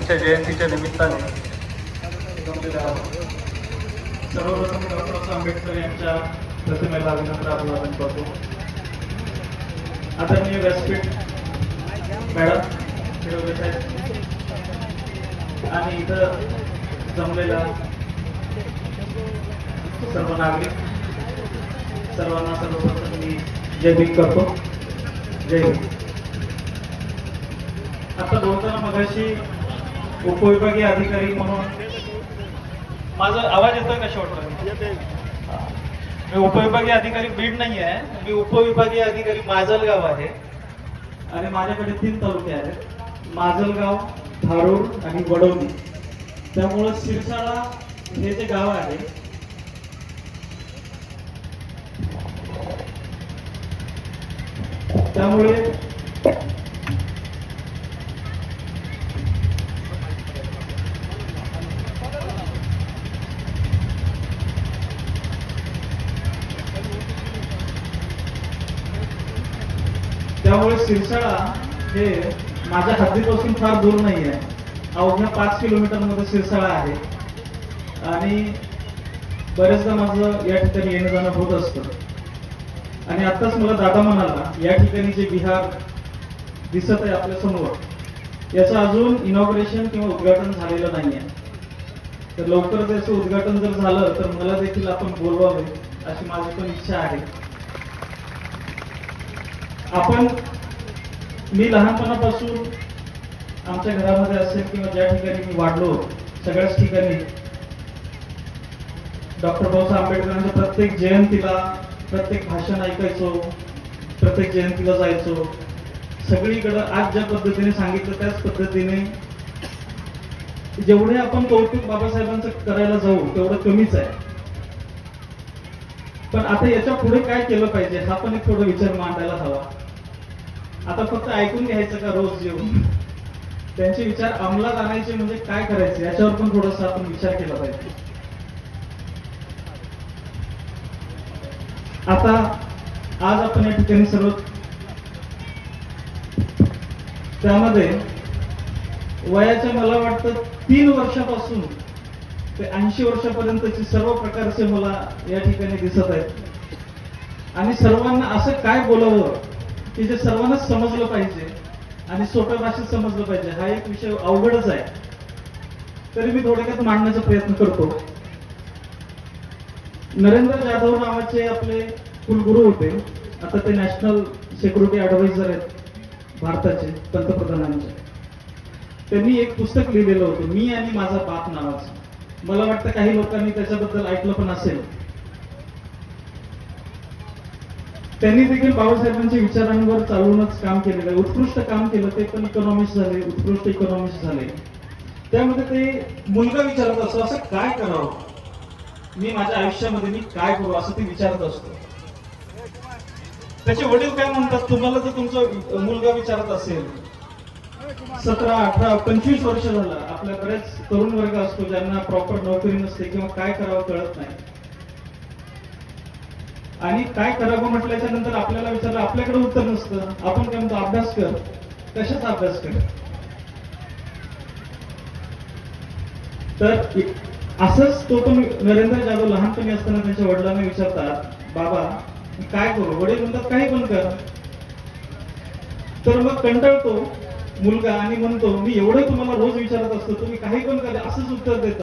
यांच्या जयंतीच्या निमित्ताने सर्वप्रथम डॉक्टर आंबेडकर यांच्या प्रतिमेला अभिवादन करतो. आदरणीय व्यासपीठ मॅडम खेळवले साहेब आणि इथं जमलेला सर्व नागरिक सर्वांना सर्वप्रथम मी जय भीम करतो. जय भीम. आता बोलताना मगाशी उपविभागीय अधिकारी म्हणून माझा आवाज येतोय का शेवटपर्यंत? मी उपविभागीय अधिकारी बीड नाही आहे, मी उपविभागीय अधिकारी माजलगाव आहे आणि माझ्याकडे 3 तालुके आहेत, माजलगाव, धारूर आणि वडवणी. त्यामुळे सिरसाळा हे जे गाव आहे त्यामुळे सिरसाळा हे माझ्या हद्दीपासून फार दूर नाही आहे. अवघ्या 5 किलोमीटर मध्ये सिरसाळा आहे आणि बरेचदा माझं या ठिकाणी येणं जाणं होत असतं. आणि आताच मला दादा म्हणाला या ठिकाणी जे विहार दिसत आहे आपल्या समोर याचं अजून इनॉग्रेशन किंवा उद्घाटन झालेलं नाही आहे. तर लवकर त्याचं उद्घाटन जर झालं तर मला देखील आपण बोलवावे अशी माझी पण इच्छा आहे. मी लहानपणापासून आमच्या घरामध्ये असेल किंवा ज्या ठिकाणी मी वाढलो सगळ्याच ठिकाणी डॉक्टर बाबासाहेब आंबेडकरांच्या प्रत्येक जयंतीला प्रत्येक भाषण ऐकायचो, प्रत्येक जयंतीला जायचो. सगळीकडे आज ज्या पद्धतीने सांगितलं त्याच पद्धतीने जेवढे आपण कौतुक बाबासाहेबांचं करायला जाऊ तेवढं कमीच आहे. पण आता याच्या पुढे काय केलं पाहिजे हा पण एक थोडा विचार मांडायला हवा. आता फक्त ऐकून घ्यायचं का रोज जेवून? त्यांचे विचार अंमलात आणायचे म्हणजे काय करायचे याच्यावर पण थोडासा आपण विचार केला पाहिजे. आता आज आपण या ठिकाणी सर्व त्यामध्ये वयाच्या मला वाटतं 3 वर्षापासून ते 80 वर्षापर्यंतची सर्व प्रकारचे मला या ठिकाणी दिसत आहेत. आणि सर्वांना असं काय बोलावं की जे सर्वांनाच समजलं पाहिजे आणि सोप्या भाषेत समजलं पाहिजे हा एक विषय अवघडच आहे. तरी मी थोडक्यात मांडण्याचा प्रयत्न करतो. नरेंद्र जाधव नावाचे आपले कुलगुरू होते. आता ते नॅशनल सिक्युरिटी ऍडवायझर आहेत भारताचे पंतप्रधानांचे. त्यांनी एक पुस्तक लिहिलेलं होतं मी आणि माझा बाप नावाचं. मला वाटतं काही लोकांनी त्याच्याबद्दल ऐकलं पण असेल. त्यांनी देखील बाबासाहेबांच्या विचारांवर चालूनच काम केलेलं आहे. उत्कृष्ट काम केलं. ते पण इकॉनॉमिस्ट झाले, उत्कृष्ट इकॉनॉमिस्ट झाले. त्यामध्ये ते मुलगा विचारत असतो असं काय करावं मी माझ्या आयुष्यामध्ये, मी काय करू असं ते विचारत असतो. त्याचे वडील काय म्हणतात, तुम्हाला जर तुमचा मुलगा विचारत असेल 17, 18, 25 वर्ष झालं, आपल्या बरेच तरुण वर्ग असतो ज्यांना प्रॉपर नोकरी नसते किंवा काय करावं कळत नाही. आणि काय करावं म्हटल्याच्या नंतर आपल्याला विचारलं आपल्याकडे उत्तर नसतं. आपण काय म्हणतो अभ्यास कर. कशाचा अभ्यास कर? तर असंच तो पण नरेंद्र जाधव लहानपणी असताना त्यांच्या वडिलांना विचारतात बाबा काय करू? वडील म्हणतात काही पण कर. तर मग कंटाळतो मुलगा आणि म्हणतो मी एवढं तुम्हाला रोज विचारत असतो तुम्ही काही पण करा असंच उत्तर देता.